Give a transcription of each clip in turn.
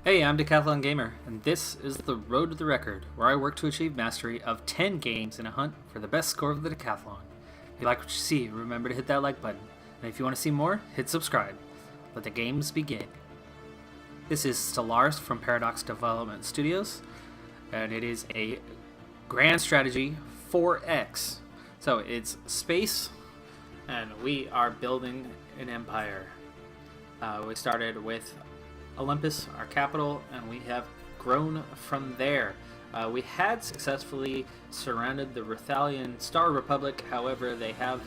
Hey, I'm Decathlon Gamer, and this is the Road to the Record, where I work to achieve mastery of 10 games in a hunt for the best score of the Decathlon. If you like what you see, remember to hit that like button, and if you want to see more, hit subscribe. Let the games begin. This is Stellaris from Paradox Development Studios, and it is a grand strategy 4X. So it's space, and we are building an empire. We started with Olympus, our capital, and we have grown from there. We had successfully surrounded the Rithalian Star Republic, however, they have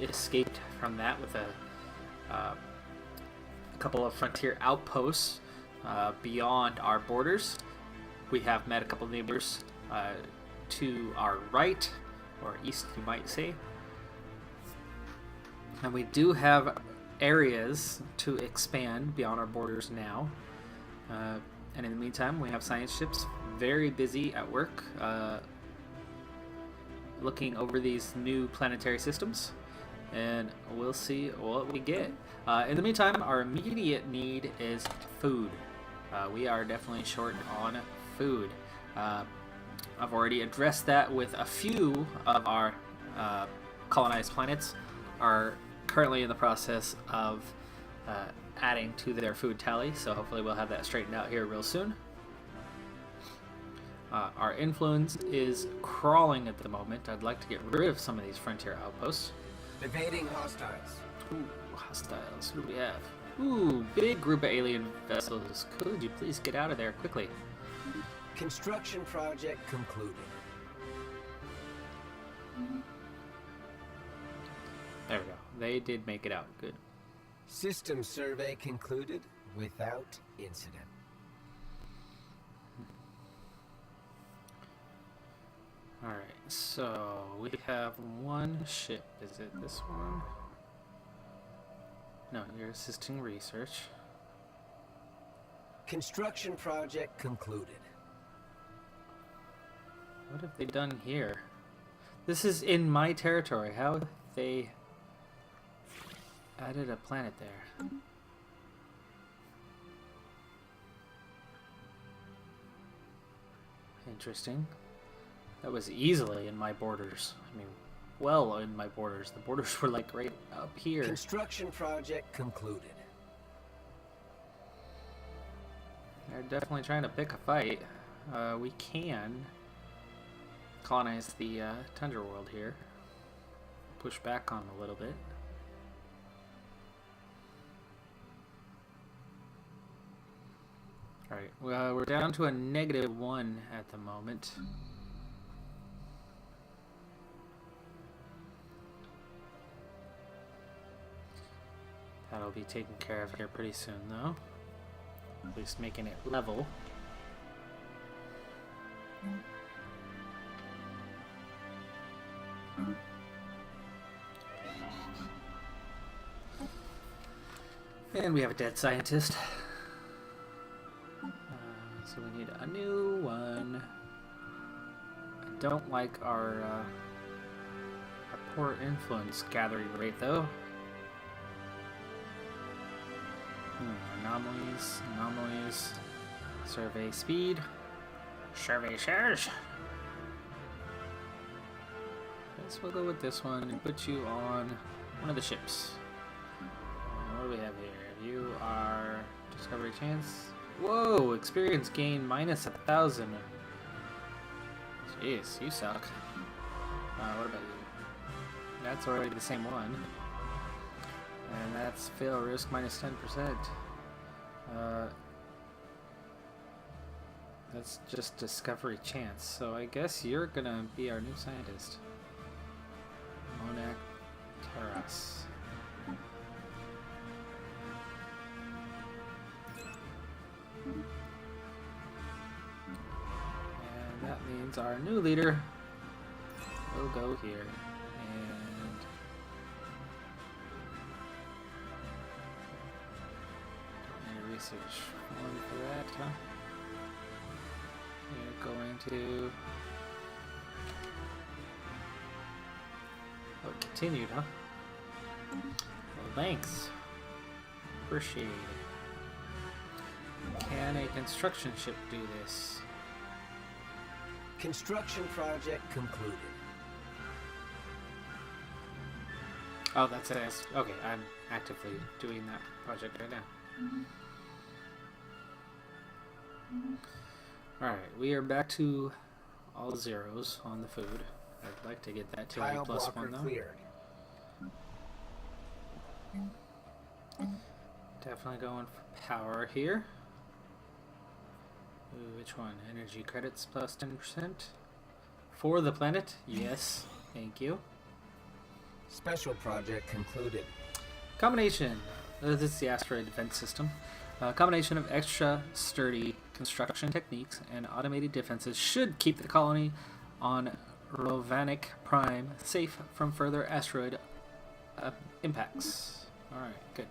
escaped from that with a couple of frontier outposts beyond our borders. We have met a couple of neighbors to our right, or east, you might say. And we do have areas to expand beyond our borders now. And in the meantime, we have science ships very busy at work looking over these new planetary systems, and we'll see what we get. In the meantime, our immediate need is food. We are definitely short on food. I've already addressed that with a few of our colonized planets are currently in the process of adding to their food tally, so hopefully we'll have that straightened out here real soon. Our influence is crawling at the moment. I'd like to get rid of some of these frontier outposts. Evading hostiles. Ooh, hostiles. Who do we have? Ooh, big group of alien vessels. Could you please get out of there quickly? Construction project concluded. There we go. They did make it out. Good. System survey concluded without incident. Alright, so we have one ship. Is it this one? No, you're assisting research. Construction project concluded. What have they done here? This is in my territory. How have they added a planet there? Interesting. That was easily in my borders. I mean, well in my borders. The borders were like right up here. Construction project concluded. They're definitely trying to pick a fight. We can colonize the tundra world here. Push back on a little bit. Alright, well, we're down to a -1 at the moment. That'll be taken care of here pretty soon, though. At least making it level. And we have a dead scientist. So we need a new one. I don't like our poor influence gathering rate, though. Anomalies. Survey speed. Survey shares. Guess we'll go with this one and put you on one of the ships. What do we have here? You are discovery chance. Whoa! Experience gain -1,000. Jeez, you suck. What about you? That's already the same one. And that's fail risk -10%. That's just discovery chance. So I guess you're gonna be our new scientist. Monac Terras. And that means our new leader will go here. And don't need research one for that, huh? You're going to continued, huh? Well, thanks. Appreciate it. Can a construction ship do this? Construction project concluded. Oh, that's it. Okay, I'm actively doing that project right now. Alright, we are back to all zeros on the food. I'd like to get that to a plus one though. Cleared. Definitely going for power here. Ooh, which one? Energy credits plus 10%. For the planet? Yes. Thank you. Special project concluded. Combination. This is the asteroid defense system. A combination of extra sturdy construction techniques and automated defenses should keep the colony on Rovanic Prime safe from further asteroid impacts. Alright, good.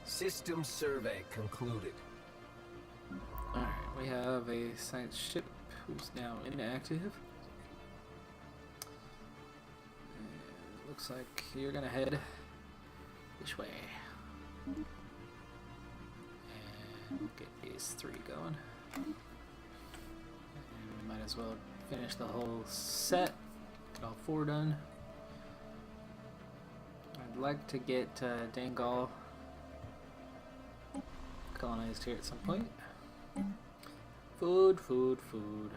System survey concluded. Alright, we have a science ship who's now inactive. Looks like you're gonna head this way. And we'll get these three going. And we might as well finish the whole set. Get all four done. I'd like to get Dangal colonized here at some point. Food, food, food.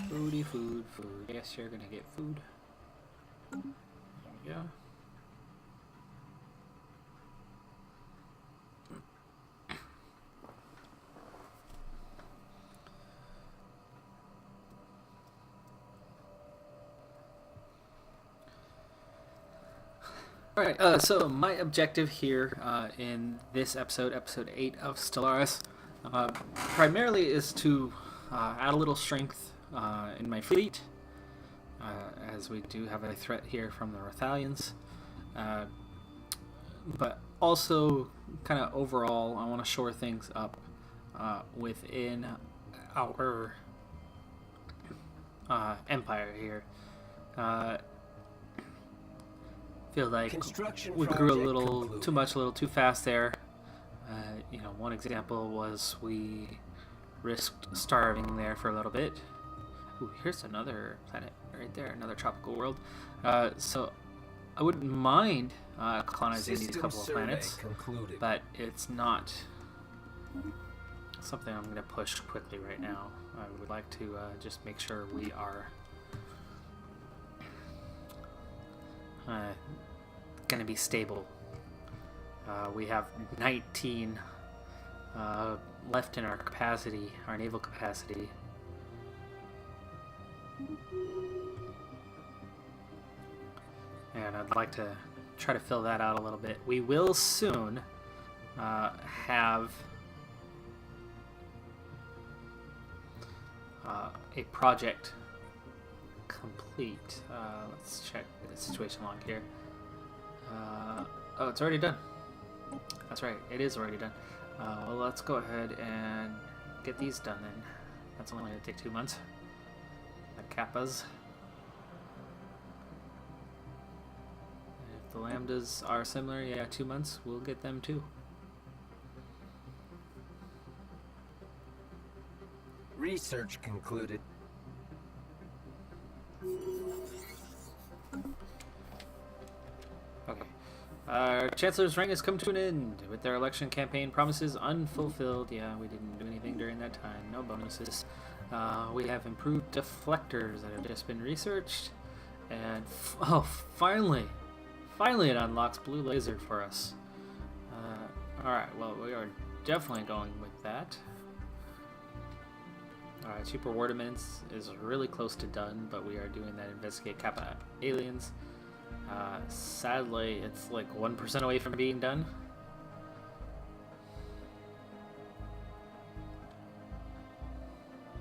Foodie, food, food. Yes, you're gonna get food. There we go. Alright, so my objective here in this episode, episode 8 of Stellaris, primarily is to add a little strength in my fleet, as we do have a threat here from the Rothalians. But also, kind of overall, I want to shore things up within our empire here. Feel like we grew a little too much, a little too fast there. You know, one example was we risked starving there for a little bit. Ooh, here's another planet right there, another tropical world. So I wouldn't mind colonizing these couple of planets, but it's not something I'm going to push quickly right now. I would like to just make sure we are going to be stable. We have 19 left in our capacity, our naval capacity. And I'd like to try to fill that out a little bit. We will soon have a project complete. Let's check the situation log here. Oh, it's already done. That's right, it is already done. Well, let's go ahead and get these done then. That's only going to take 2 months. The Kappas. If the Lambdas are similar, yeah, 2 months, we'll get them too. Research concluded. Okay. Our Chancellor's rank has come to an end, with their election campaign promises unfulfilled. Yeah, we didn't do anything during that time. No bonuses. We have improved deflectors that have just been researched. And, finally it unlocks blue laser for us. Alright, well, we are definitely going with that. Alright, Super Wardaments is really close to done, but we are doing that Investigate Kappa Aliens. Sadly, it's like 1% away from being done.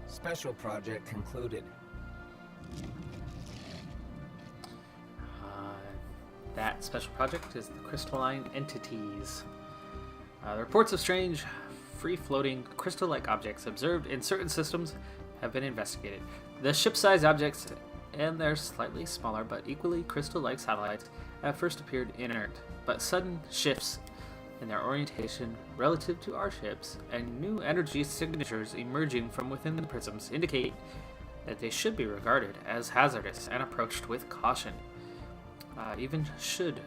Special project concluded. That special project is the crystalline entities. The reports of strange, free-floating, crystal-like objects observed in certain systems have been investigated. The ship-sized objects and their slightly smaller but equally crystal-like satellites at first appeared inert, but sudden shifts in their orientation relative to our ships, and new energy signatures emerging from within the prisms indicate that they should be regarded as hazardous and approached with caution. Even should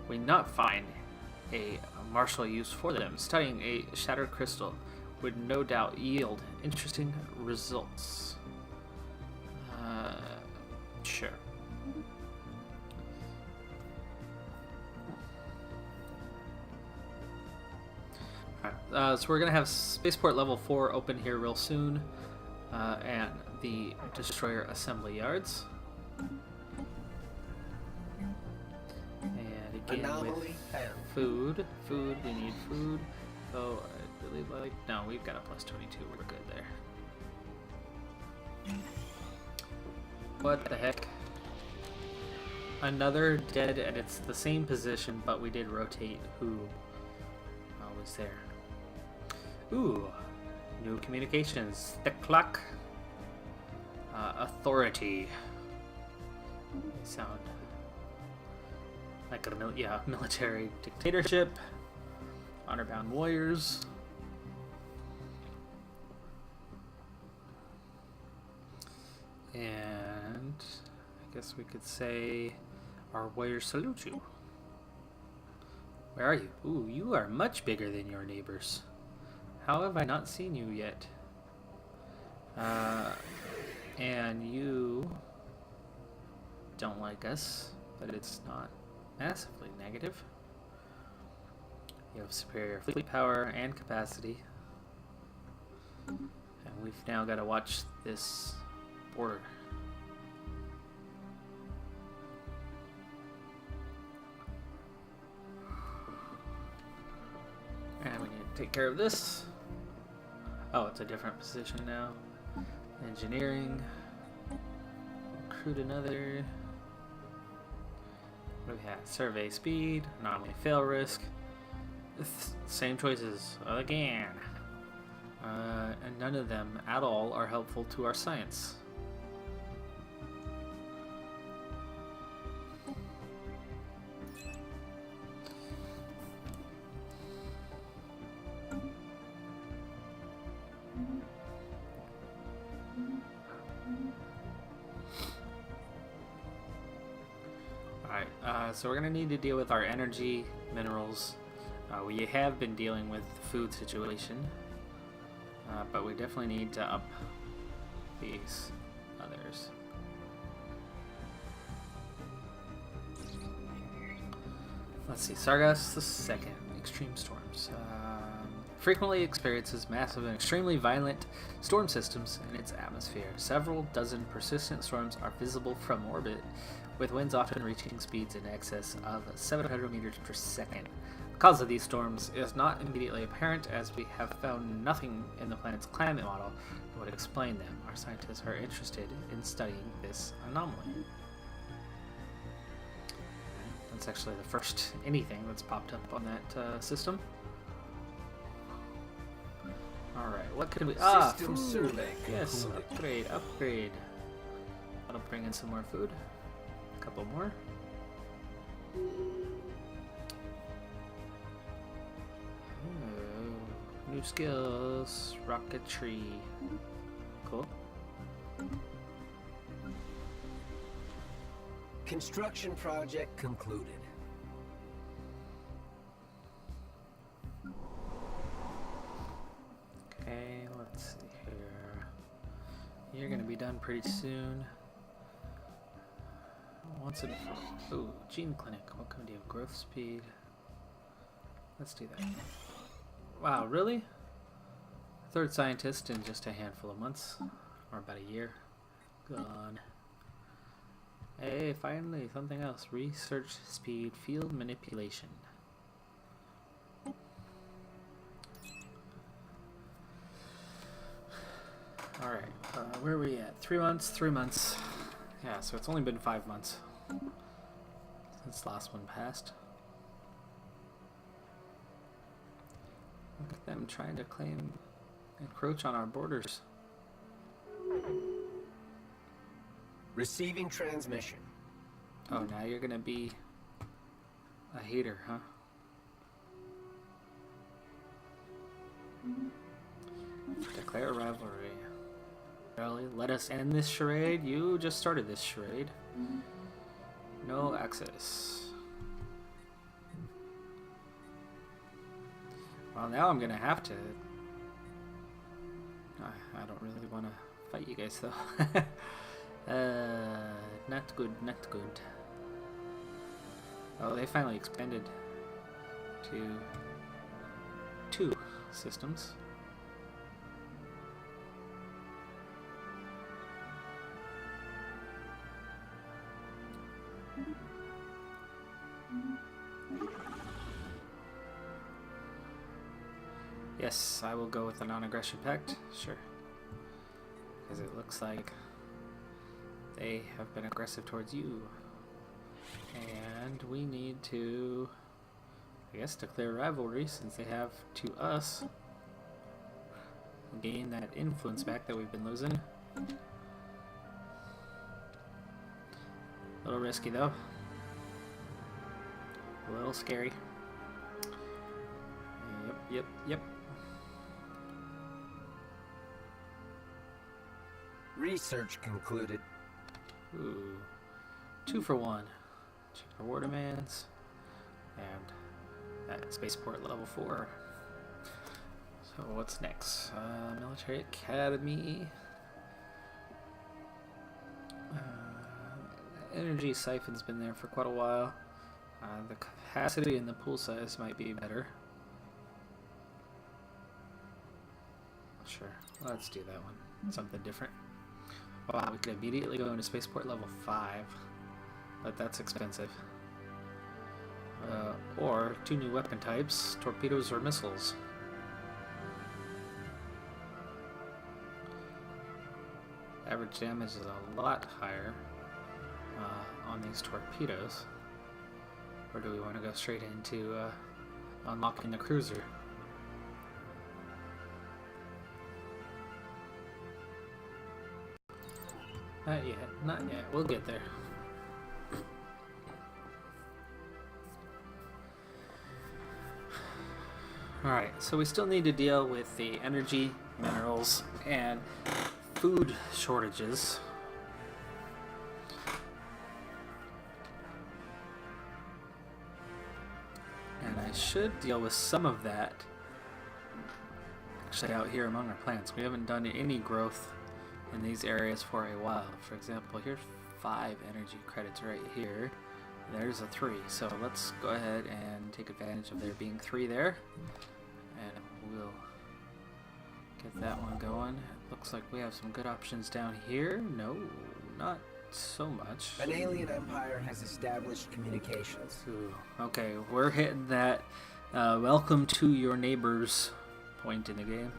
we not find a martial use for them, studying a shattered crystal would no doubt yield interesting results. Sure. Alright, so we're going to have Spaceport Level 4 open here real soon, and the Destroyer Assembly Yards. And again with food, we need food. Oh, I really like... No, we've got a plus 22, we're good there. What the heck? Another dead, and it's the same position, but we did rotate who was there. Ooh, new communications. The clock. Authority. They sound like a military dictatorship. Honor-bound warriors. And I guess we could say our warriors salute you. Where are you? Ooh, you are much bigger than your neighbors. How have I not seen you yet? And you don't like us, but it's not massively negative. You have superior fleet power and capacity. And we've now got to watch this border. And we need to take care of this. Oh, it's a different position now. Engineering. Recruit another. What do we have? Survey speed. Anomaly fail risk. Same choices again. And none of them at all are helpful to our science. So we're going to need to deal with our energy, minerals. We have been dealing with the food situation, but we definitely need to up these others. Let's see, Sargas II, extreme storms. Frequently experiences massive and extremely violent storm systems in its atmosphere. Several dozen persistent storms are visible from orbit, with winds often reaching speeds in excess of 700 meters per second. The cause of these storms is not immediately apparent, as we have found nothing in the planet's climate model that would explain them. Our scientists are interested in studying this anomaly. That's actually the first anything that's popped up on that system. Alright, what could we... System food! survey Yes, concluded. upgrade. That'll bring in some more food. A couple more. Ooh, new skills. Rocketry. Cool. Construction project concluded. Okay, let's see here. You're gonna be done pretty soon. What's it for? Ooh, gene clinic. What can we do? Growth speed. Let's do that. Wow, really? Third scientist in just a handful of months. Or about a year. Gone. Hey, finally, something else. Research speed, field manipulation. Alright, where are we at? 3 months? 3 months. Yeah, so it's only been 5 months since last one passed. Look at them trying to encroach on our borders. Receiving transmission. Oh, now you're gonna be a hater, huh? Declare rivalry. Really? Let us end this charade? You just started this charade. No access. Well, now I'm gonna have to... I don't really want to fight you guys, though. Not good, not good. Oh, they finally expanded to 2 systems. Yes, I will go with the non-aggression pact, sure. Because it looks like they have been aggressive towards you. And we need to, I guess, declare rivalry since they have to us. Gain that influence back that we've been losing. A little risky though. A little scary. Yep. Research concluded. Ooh. 2 for 1. Cheaper war demands. And that spaceport level 4. So what's next? Military Academy. Energy siphon's been there for quite a while. The capacity and the pool size might be better. Sure, let's do that one. Something different. Wow, we could immediately go into spaceport level 5, but that's expensive. Or 2 new weapon types, torpedoes or missiles. Average damage is a lot higher on these torpedoes. Or do we want to go straight into unlocking the cruiser? Not yet, not yet. We'll get there. Alright, so we still need to deal with the energy, minerals, and food shortages. And I should deal with some of that actually out here among our plants. We haven't done any growth in these areas for a while. For example, here's 5 energy credits right here. There's a 3. So let's go ahead and take advantage of there being 3 there. And we'll get that one going. It looks like we have some good options down here. No, not so much. An alien empire has established communications. Ooh, okay, we're hitting that welcome to your neighbors point in the game.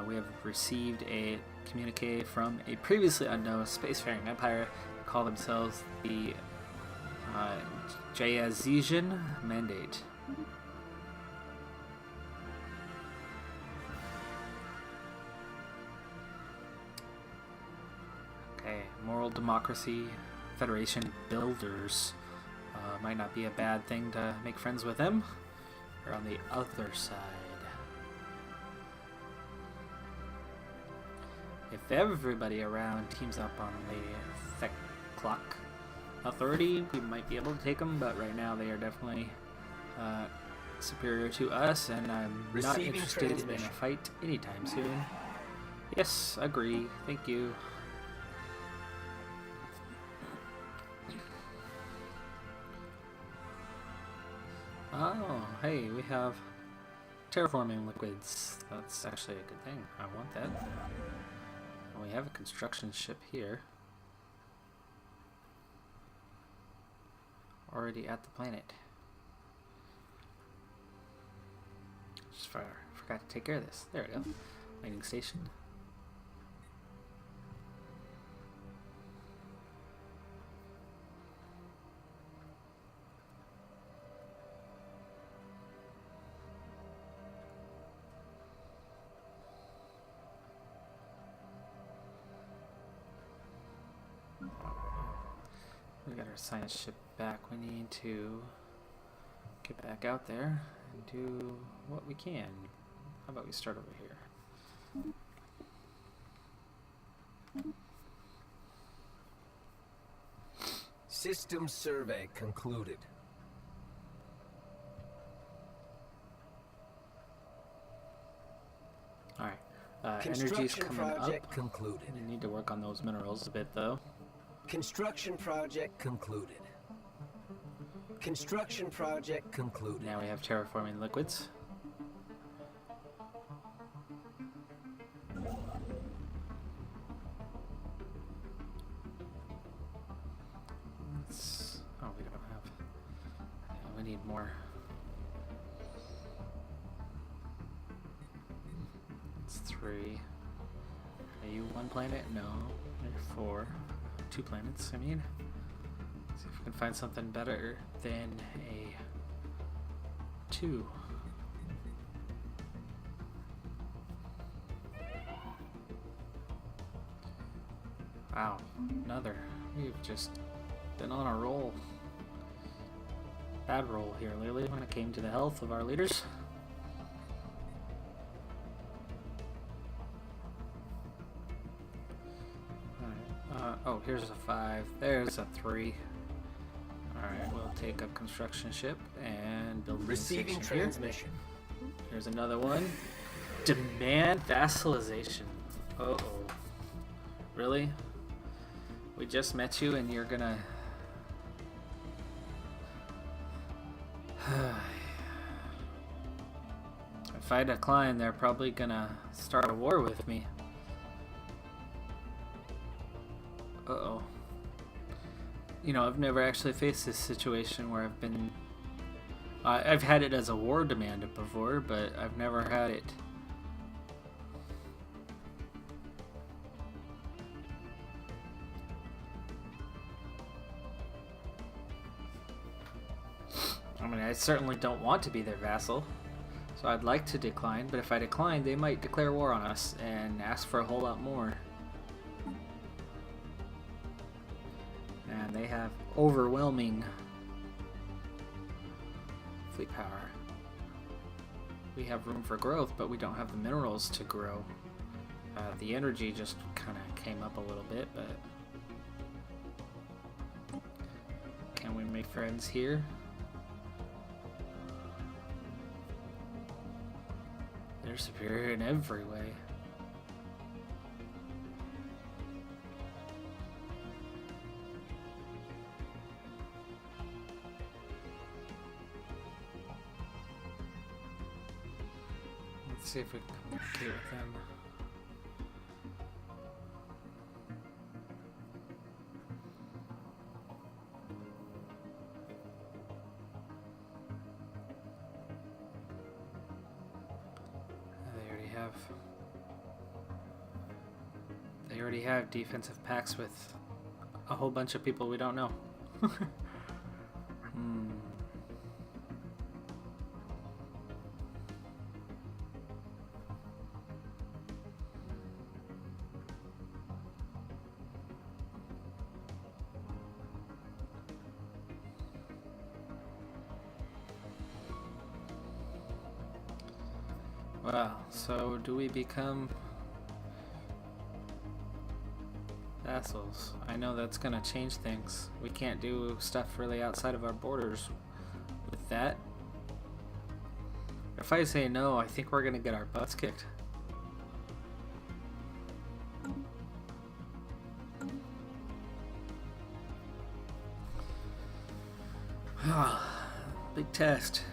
We have received a communique from a previously unknown spacefaring empire. They call themselves the Jayazian Mandate. Okay, moral democracy, Federation builders. Might not be a bad thing to make friends with them. They're on the other side. If everybody around teams up on the Decathlon Authority, we might be able to take them, but right now they are definitely superior to us, and I'm not interested in a fight anytime soon. Yes, agree. Thank you. Oh, hey, we have terraforming liquids. That's actually a good thing. I want that. And we have a construction ship here. Already at the planet. Just forgot to take care of this. There we go. Mining station. We got our science ship back. We need to get back out there and do what we can. How about we start over here? System survey concluded. Alright. Energy's Construction coming project up. concluded. We need to work on those minerals a bit, though. Construction project concluded. Construction project concluded. Now we have terraforming liquids. Oh, we don't have. We need more. It's 3. Are you one planet? No. You're 4. 2 planets, I mean. See if we can find something better than a 2. Wow, another. We've just been on a roll. Bad roll here lately when it came to the health of our leaders. Alright, oh, here's a 5. There's a 3. Alright, we'll take a construction ship and build a Receiving transmission. Here. Here's another one. Demand vassalization. Uh-oh. Really? We just met you and you're gonna... If I decline, they're probably gonna start a war with me. Uh-oh. You know, I've never actually faced this situation where I've been... I've had it as a war demand before, but I've never had it... I mean, I certainly don't want to be their vassal, so I'd like to decline, but if I decline, they might declare war on us and ask for a whole lot more. And they have overwhelming fleet power. We have room for growth, but we don't have the minerals to grow. The energy just kind of came up a little bit, but... Can we make friends here? They're superior in every way. Let's see if we can communicate with them. They already have defensive pacts with a whole bunch of people we don't know. Well, so do we become vassals? I know that's gonna change things. We can't do stuff really outside of our borders with that. If I say no, I think we're gonna get our butts kicked. Big test.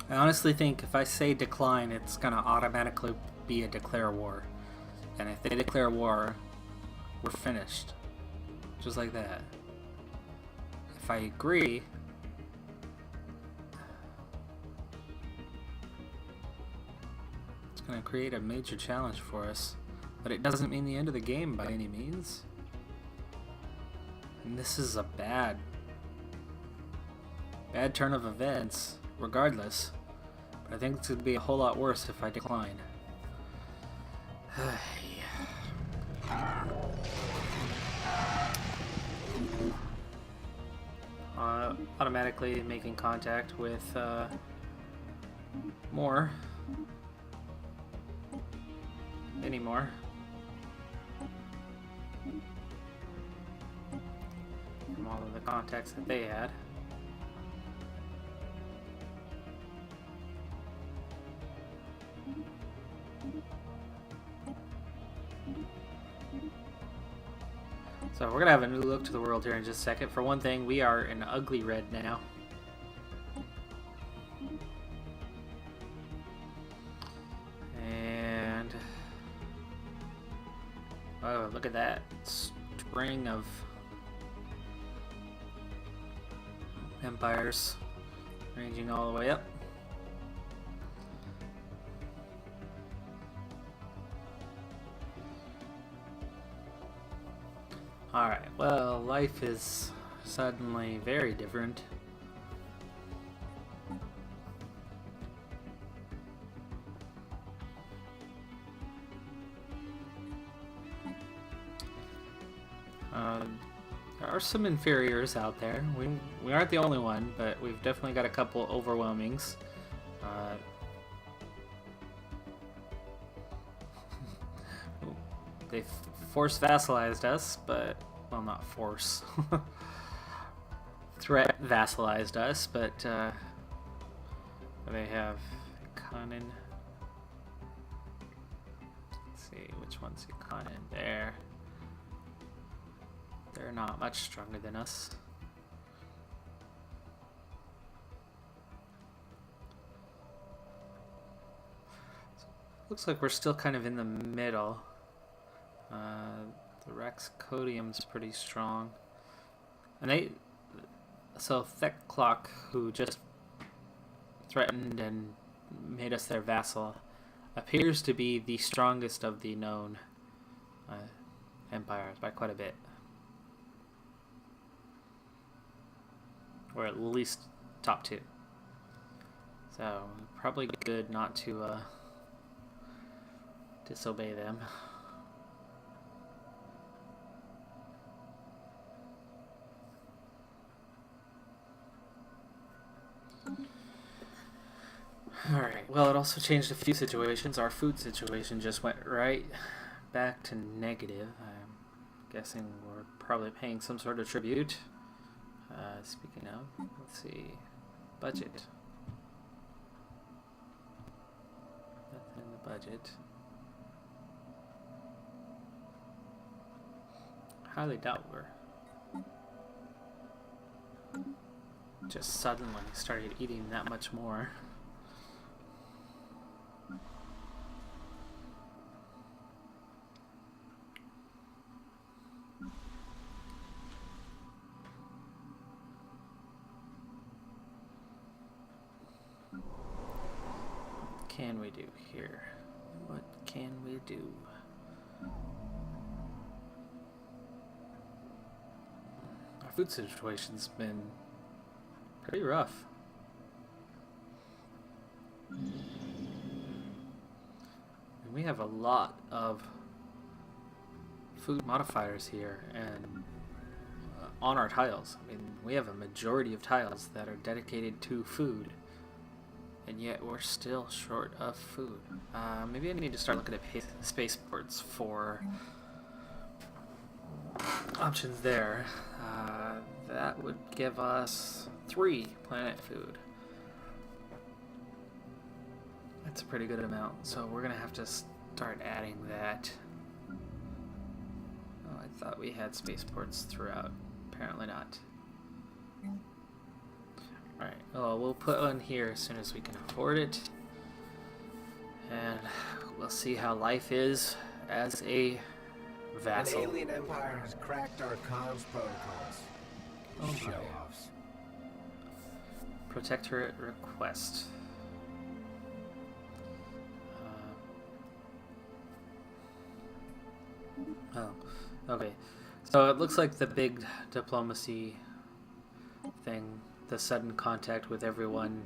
I honestly think if I say decline, it's gonna automatically be a declare war. And if they declare war, we're finished. Just like that. If I agree, it's gonna create a major challenge for us. But it doesn't mean the end of the game by any means. And this is a bad turn of events, regardless. But I think it's gonna be a whole lot worse if I decline. Automatically making contact with more anymore. From all of the contacts that they had. So we're gonna have a new look to the world here in just a second. For one thing, we are an ugly red now. And oh, look at that string of empires ranging all the way up. Alright, well, life is suddenly very different. There are some inferiors out there. We aren't the only one, but we've definitely got a couple overwhelmings. They force vassalized us, but, well, not force. Threat vassalized us, but they have Conan. Let's see, which one's Conan there? They're not much stronger than us. Looks like we're still kind of in the middle. The Rex Codium's pretty strong. And so Theklock, who just threatened and made us their vassal, appears to be the strongest of the known empires by quite a bit. Or at least top two. So probably good not to disobey them. Alright, well, it also changed a few situations. Our food situation just went right back to negative. I'm guessing we're probably paying some sort of tribute. Speaking of, let's see, budget. Nothing in the budget. Highly doubt we're just suddenly started eating that much more. What can we do here? What can we do? Our food situation's been pretty rough. And we have a lot of food modifiers here and on our tiles. I mean, we have a majority of tiles that are dedicated to food. And yet we're still short of food. Maybe I need to start looking at spaceports for options there. That would give us 3 planet food. That's a pretty good amount, so we're gonna have to start adding that. Oh, I thought we had spaceports throughout. Apparently not. Alright, well, we'll put one here as soon as we can afford it. And we'll see how life is as a vassal. An alien empire has cracked our comms protocols. Oh Show-offs. Protectorate request. Oh, okay. So it looks like the big diplomacy thing, the sudden contact with everyone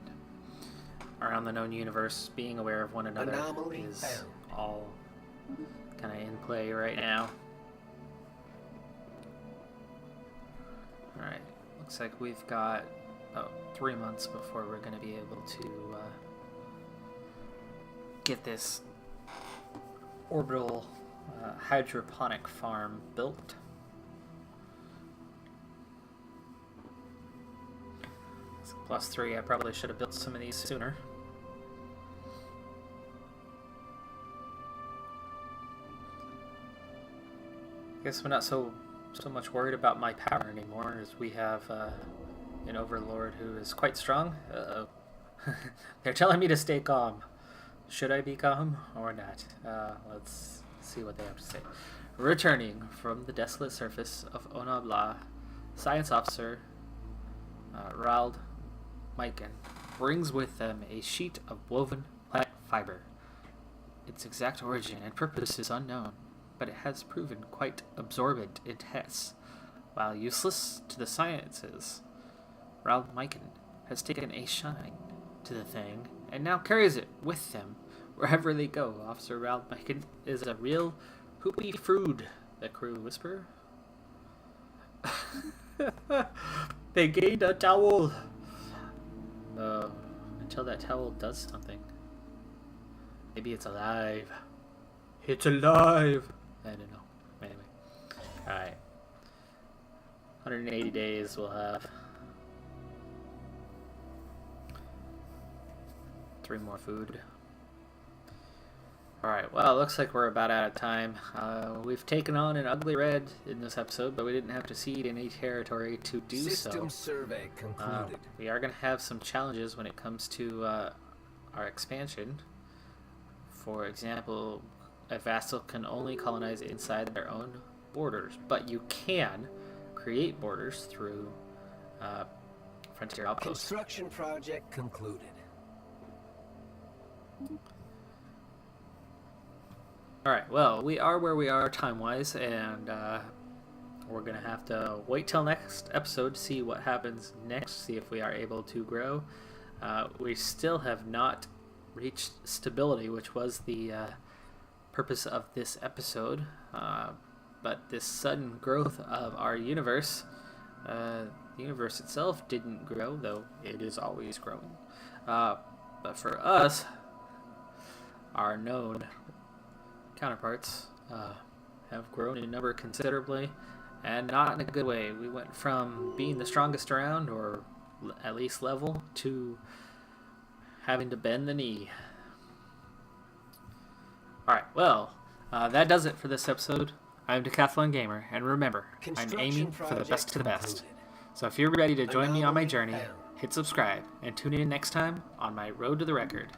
around the known universe, being aware of one another, Anomaly is found. all kind of in play right now. Alright, looks like we've got about 3 months before we're going to be able to get this orbital hydroponic farm built. Plus 3, I probably should have built some of these sooner. I guess we're not so much worried about my power anymore, as we have an overlord who is quite strong. Uh-oh. They're telling me to stay calm. Should I be calm or not? Let's see what they have to say. Returning from the desolate surface of Onabla, Science Officer Rald Mikan brings with them a sheet of woven plant fiber. Its exact origin and purpose is unknown, but it has proven quite absorbent in tests. While useless to the sciences, Rald Mikan has taken a shine to the thing and now carries it with them wherever they go. Officer Rald Mikan is a real poopy frood, the crew whisper. They gained a towel. Until that towel does something. Maybe it's alive. It's alive. I don't know. Anyway. Alright. 180 days we'll have. 3 more food. Alright, well, it looks like we're about out of time. We've taken on an ugly red in this episode, but we didn't have to cede any territory to do so. System survey concluded. We are going to have some challenges when it comes to our expansion. For example, a vassal can only colonize inside their own borders, but you can create borders through frontier outposts. Construction project concluded. Alright, well, we are where we are time-wise, and we're going to have to wait till next episode to see what happens next, see if we are able to grow. We still have not reached stability, which was the purpose of this episode, but this sudden growth of our universe, the universe itself didn't grow, though it is always growing. But for us, our known counterparts have grown in number considerably, and not in a good way. We went from being the strongest around, or at least level, to having to bend the knee. Alright, well, that does it for this episode. I'm Decathlon Gamer, and remember, I'm aiming for the best of the best. So if you're ready to join me on my journey, hit subscribe, and tune in next time on my road to the record.